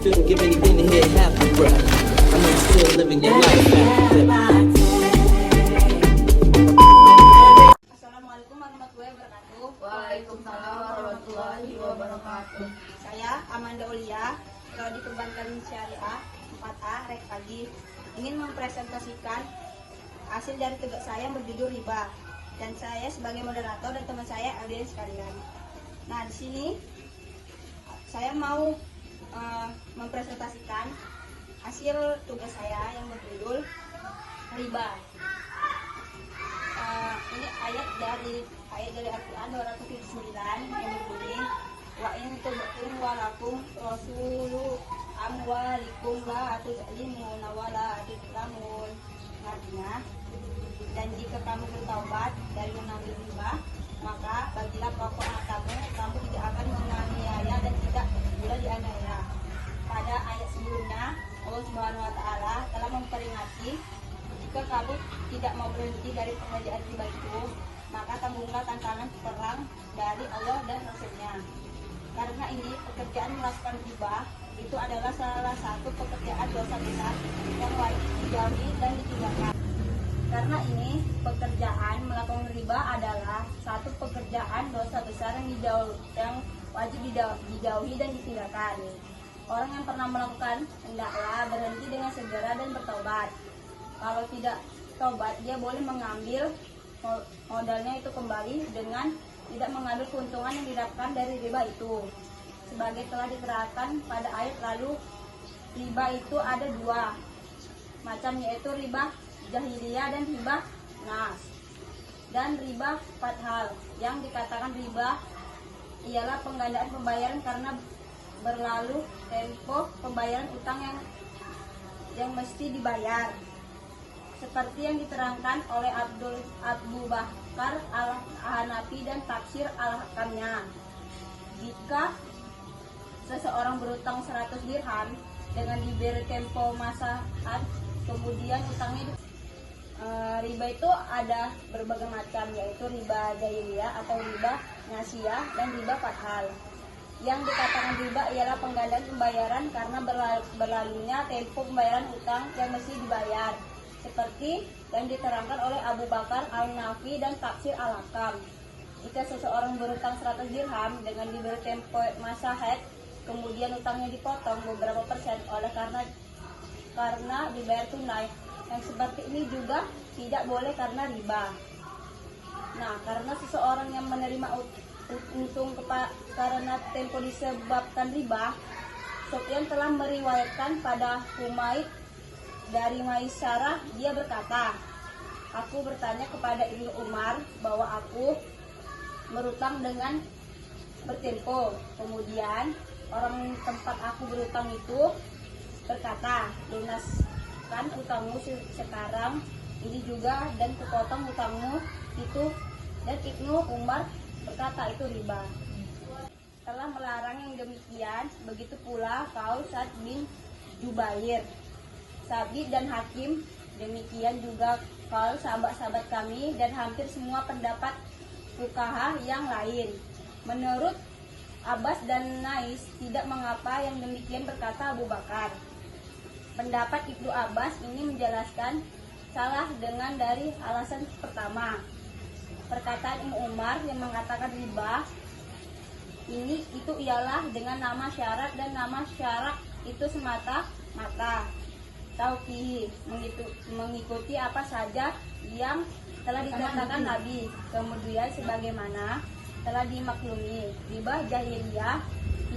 feel giving you been here half a breath. I know you're still living your life after death. Assalamualaikum warahmatullahi wabarakatuh. Waalaikumsalam warahmatullahi wabarakatuh. Saya Amanda Ulia, Prodi Perbankan Syariah 4A Rek Pagi, ingin mempresentasikan hasil dari tugas saya yang berjudul riba, dan saya sebagai moderator dan teman saya audiens sekalian. Nah, di sini saya mau mempresentasikan hasil tugas saya yang berjudul riba. Ini ayat dari Al-Quran 279 yang berbunyi, wa in tubtum walakum rasulu amwalikum la tuzlimuna wa la tuzlamun. Artinya, dan jika kamu bertaubat dari mengambil riba, maka bagilah pokok hartamu, kamu tidak akan menganiaya dan tidak pula dianiaya. Pada ayat sebelumnya, Allah Subhanahu wa Ta'ala telah memperingati, jika kamu tidak mau berhenti dari pengerjaan riba itu, maka tanggunglah tantangan perang dari Allah dan Rasulnya. Karena ini, pekerjaan melakukan riba itu adalah salah satu pekerjaan dosa besar yang wajib dijauhi dan ditinggalkan. Karena ini, pekerjaan melakukan riba adalah satu pekerjaan dosa besar yang wajib dijauhi dan ditinggalkan. Orang yang pernah melakukan hendaklah berhenti dengan segera dan bertobat. Kalau tidak tobat, dia boleh mengambil modalnya itu kembali dengan tidak mengambil keuntungan yang didapatkan dari riba itu. Sebagai telah diterangkan pada ayat lalu, riba itu ada dua macam, yaitu riba jahiliyah dan riba nas. Dan riba fathal, yang dikatakan riba ialah penggandaan pembayaran karena berlalu tempo pembayaran utang yang mesti dibayar, seperti yang diterangkan oleh Abu Bakar al-Hanafi dan tafsir al-Hakamnya. Jika seseorang berutang 100 dirham dengan diberi tempo masa kemudian utangnya riba itu ada berbagai macam, yaitu riba jahiliyah atau riba nasiyah dan riba fathal. Yang dikatakan riba ialah penggandaan pembayaran karena berlalunya tempo pembayaran utang yang mesti dibayar, seperti yang diterangkan oleh Abu Bakar al-Nafi dan tafsir al-Hakam. Jika seseorang berutang 100 dirham dengan diberi tempo masa haid, kemudian utangnya dipotong beberapa persen karena dibayar tunai, yang seperti ini juga tidak boleh karena riba. Nah, karena seseorang yang menerima untung karena tempo disebabkan riba, Sufyan telah meriwayatkan pada Humaid dari Maisarah, dia berkata, aku bertanya kepada Ibnu Umar bahwa aku berutang dengan bertempo. Kemudian orang tempat aku berutang itu berkata, lunaskan utangmu sekarang ini juga dan kepotong utangmu itu. Dan Ibnu Umar berkata itu riba. Telah melarang yang demikian, begitu pula kaul Sa'd bin Jubair, Sabit dan Hakim, demikian juga kaul sahabat-sahabat kami dan hampir semua pendapat fuqaha yang lain. Menurut Abbas dan Nais, tidak mengapa yang demikian, berkata Abu Bakar. Pendapat Ibnu Abbas ini menjelaskan salah dengan dari alasan pertama. Perkataan Ibnu Umar yang mengatakan riba itu ialah dengan nama syarat, dan nama syarat itu semata-mata tauqih, mengikuti apa saja yang telah dikatakan Nabi. Kemudian sebagaimana telah dimaklumi, riba jahiliyah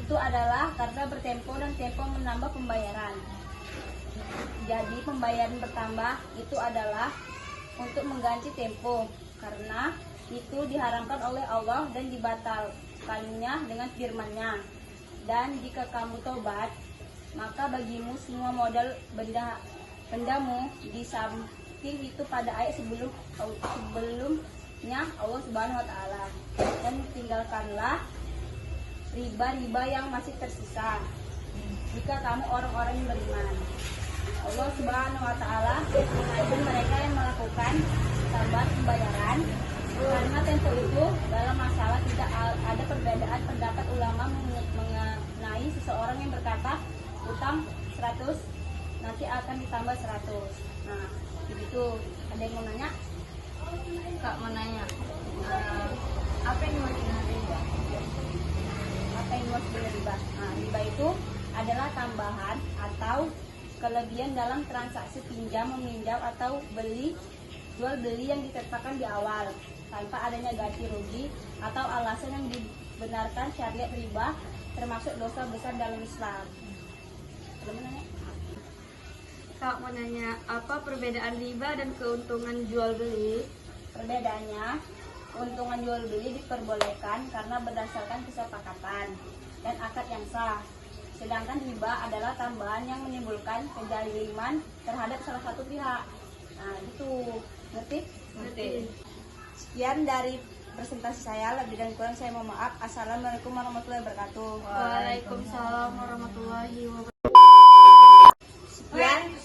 itu adalah karena bertempo dan tempo menambah pembayaran. Jadi pembayaran bertambah itu adalah untuk mengganti tempo, karena itu diharamkan oleh Allah dan dibatalkannya dengan firman-Nya. Dan jika kamu tobat, maka bagimu semua modal bendamu di samping itu pada ayat sebelumnya Allah Subhanahu wa Ta'ala, dan tinggalkanlah riba-riba yang masih tersisa jika kamu orang-orang yang beriman. Allah Subhanahu wa Ta'ala mengajari mereka yang melakukan sabar pembayaran, karena tempo itu dalam masalah tidak ada perbedaan pendapat ulama mengenai seseorang yang berkata utang 100, nanti akan ditambah 100. Nah, begitu. Ada yang mau nanya? Kak mau nanya, apa yang dimaksud riba? Apa yang dimaksud dengan riba? Nah, riba itu adalah tambahan atau kelebihan dalam transaksi pinjam meminjam atau jual beli yang ditetapkan di awal tanpa adanya ganti rugi atau alasan yang dibenarkan syariat riba, termasuk dosa besar dalam Islam. Belum nanya? Kak mau nanya, apa perbedaan riba dan keuntungan jual beli? Perbedaannya, keuntungan jual beli diperbolehkan karena berdasarkan kesepakatan dan akad yang sah. Sedangkan riba adalah tambahan yang menimbulkan kezaliman terhadap salah satu pihak. Nah, gitu. Ngerti? Ngerti. Sekian dari presentasi saya, lebih dan kurang saya mohon maaf. Assalamualaikum warahmatullahi wabarakatuh. Waalaikumsalam warahmatullahi wabarakatuh. Sekian